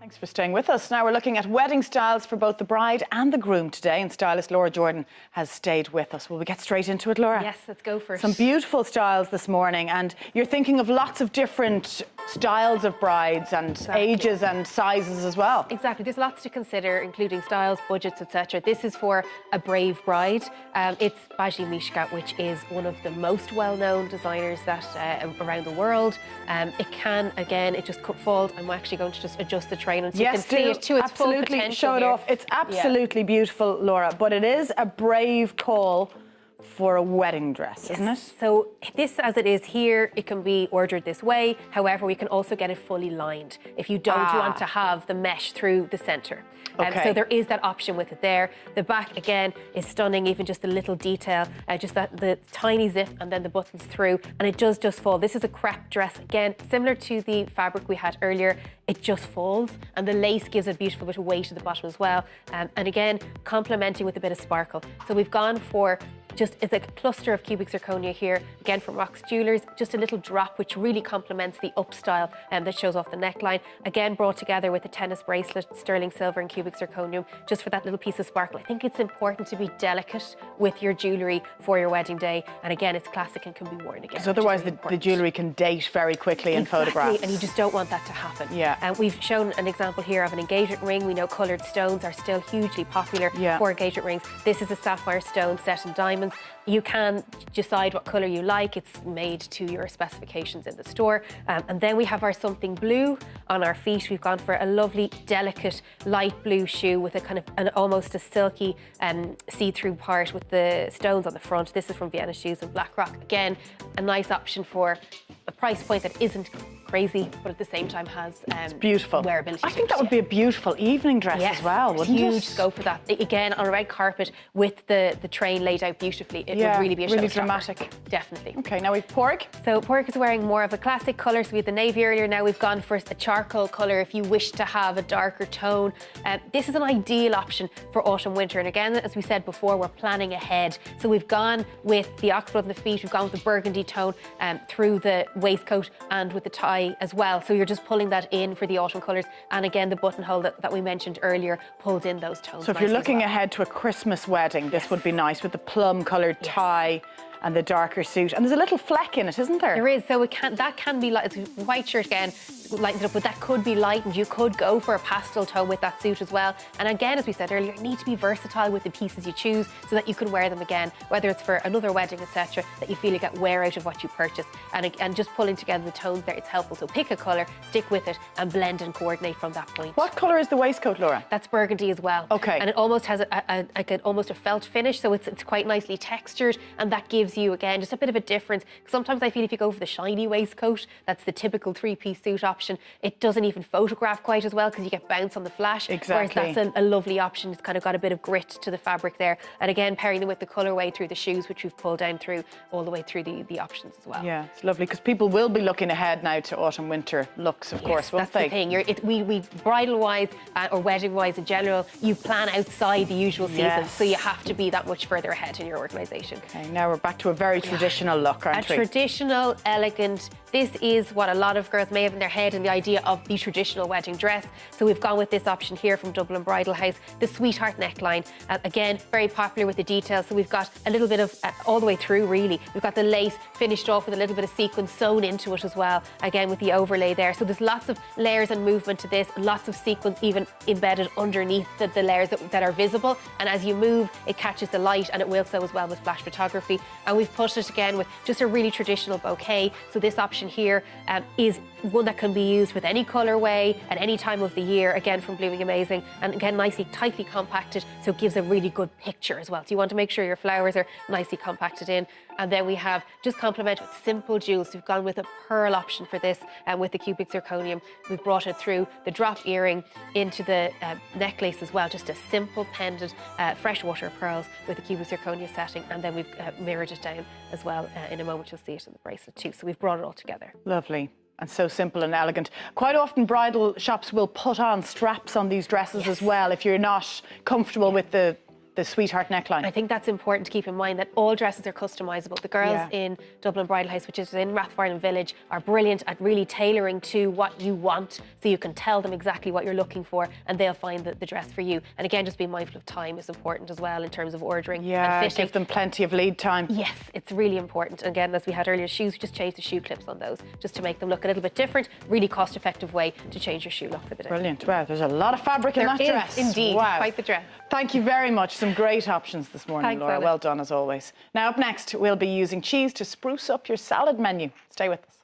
Thanks for staying with us. Now we're looking at wedding styles for both the bride and the groom today, and stylist Laura Jordan has stayed with us. Will we get straight into it, Laura? Yes, let's go for it. Some beautiful styles this morning, and you're thinking of lots of different styles of brides and ages and sizes as well. Exactly. There's lots to consider, including styles, budgets, etc. This is for a brave bride. It's Bridal Fashion, which is one of the most well-known designers that around the world. It can, again, it just falls. I'm actually going to just adjust the train so you can see it to its full potential. Absolutely, show it off. It's absolutely beautiful, Laura, but it is a brave call for a wedding dress, isn't it? So this, as it is here, it can be ordered this way. However, we can also get it fully lined if you don't want to have the mesh through the centre. So there is that option with it there. The back, again, is stunning, even just the little detail, just that the tiny zip and then the buttons through, and it does just fall. This is a crepe dress, again, similar to the fabric we had earlier. It just falls, and the lace gives a beautiful bit of weight at the bottom as well. And again, complementing with a bit of sparkle. So we've gone for it's like a cluster of cubic zirconia here, again from Rox Jewelers, just a little drop which really complements the up style that shows off the neckline. Again, brought together with a tennis bracelet, sterling silver and cubic zirconium, just for that little piece of sparkle. I think it's important to be delicate with your jewellery for your wedding day, and again, it's classic and can be worn again. Because otherwise the jewellery can date very quickly in photographs. And you just don't want that to happen. Yeah. And we've shown an example here of an engagement ring. We know coloured stones are still hugely popular for engagement rings. This is a sapphire stone set in diamonds. You can decide what colour you like. It's made to your specifications in the store. And then we have our something blue on our feet. We've gone for a lovely, delicate, light blue shoe with a kind of almost a silky see-through part with the stones on the front. This is from Vienna Shoes and Blackrock. Again, a nice option for a price point that isn't crazy, but at the same time has it's beautiful wearability. I think that would be a beautiful evening dress as well, wouldn't it? Huge scope for that. Again, on a red carpet with the train laid out beautifully, it would really be a really showstopper. dramatic. Definitely. Okay, now we've Pork. So Pork is wearing more of a classic colour. So we had the navy earlier. Now we've gone for a charcoal colour if you wish to have a darker tone. This is an ideal option for autumn winter. And again, as we said before, we're planning ahead. So we've gone with the oxblood on the feet. We've gone with the burgundy tone through the waistcoat and with the tie as well. So you're just pulling that in for the autumn colours. And again, the buttonhole that we mentioned earlier pulls in those tones. So if you're looking ahead to a Christmas wedding, this would be nice with the plum coloured tie and the darker suit. And there's a little fleck in it, isn't there? There is. So that can be light. It's a white shirt again, lightens it up, but that could be lightened. You could go for a pastel tone with that suit as well. And again, as we said earlier, you need to be versatile with the pieces you choose so that you can wear them again, whether it's for another wedding, etc., that you feel you get wear out of what you purchased. And just pulling together the tones there, it's helpful. So pick a colour, stick with it, and blend and coordinate from that point. What colour is the waistcoat, Laura? That's burgundy as well. Okay. And it almost has almost a felt finish, so it's quite nicely textured, and that gives you, again, just a bit of a difference. Sometimes I feel if you go for the shiny waistcoat, that's the typical three-piece suit option, it doesn't even photograph quite as well because you get bounce on the flash. Exactly. Whereas that's a lovely option. It's kind of got a bit of grit to the fabric there. And again, pairing them with the colourway through the shoes, which we've pulled down through all the way through the options as well. Yeah, it's lovely because people will be looking ahead now to autumn winter looks, of course, won't they? That's the thing. We bridal-wise or wedding-wise in general, you plan outside the usual season, so you have to be that much further ahead in your organisation. Okay, now we're back to a very traditional look, aren't we? A traditional, elegant. This is what a lot of girls may have in their head, and the idea of the traditional wedding dress. So we've gone with this option here from Dublin Bridal House, the sweetheart neckline. Again, very popular with the details. So we've got a little bit of all the way through, really. We've got the lace finished off with a little bit of sequin sewn into it as well, again with the overlay there. So there's lots of layers and movement to this, lots of sequins even embedded underneath the layers that are visible. And as you move, it catches the light, and it will so as well with flash photography. And we've put it again with just a really traditional bouquet. So this option here is one that can be used with any colourway at any time of the year, again from Blooming Amazing, and again nicely tightly compacted, so it gives a really good picture as well. So you want to make sure your flowers are nicely compacted in. And then we have just complemented with simple jewels. We've gone with a pearl option for this, and with the cubic zirconium we've brought it through the drop earring into the necklace as well, just a simple pendant, freshwater pearls with the cubic zirconia setting, and then we've mirrored it down as well. In a moment you'll see it in the bracelet too, so we've brought it all together. Lovely. And so simple and elegant. Quite often bridal shops will put on straps on these dresses as well if you're not comfortable with the the sweetheart neckline. I think that's important to keep in mind, that all dresses are customisable. The girls Yeah. in Dublin Bridal House, which is in Rathfarnham Village, are brilliant at really tailoring to what you want, so you can tell them exactly what you're looking for and they'll find the dress for you. And again, just being mindful of time is important as well in terms of ordering and fitting. Give them plenty of lead time. Yes, it's really important. Again, as we had earlier, shoes, we just changed the shoe clips on those just to make them look a little bit different. Really cost-effective way to change your shoe look for the day. Brilliant. Wow, there's a lot of fabric in that dress. There is indeed. Wow. Quite the dress. Thank you very much. Some great options this morning, Thanks, Laura. Ella. Well done as always. Now up next, we'll be using cheese to spruce up your salad menu. Stay with us.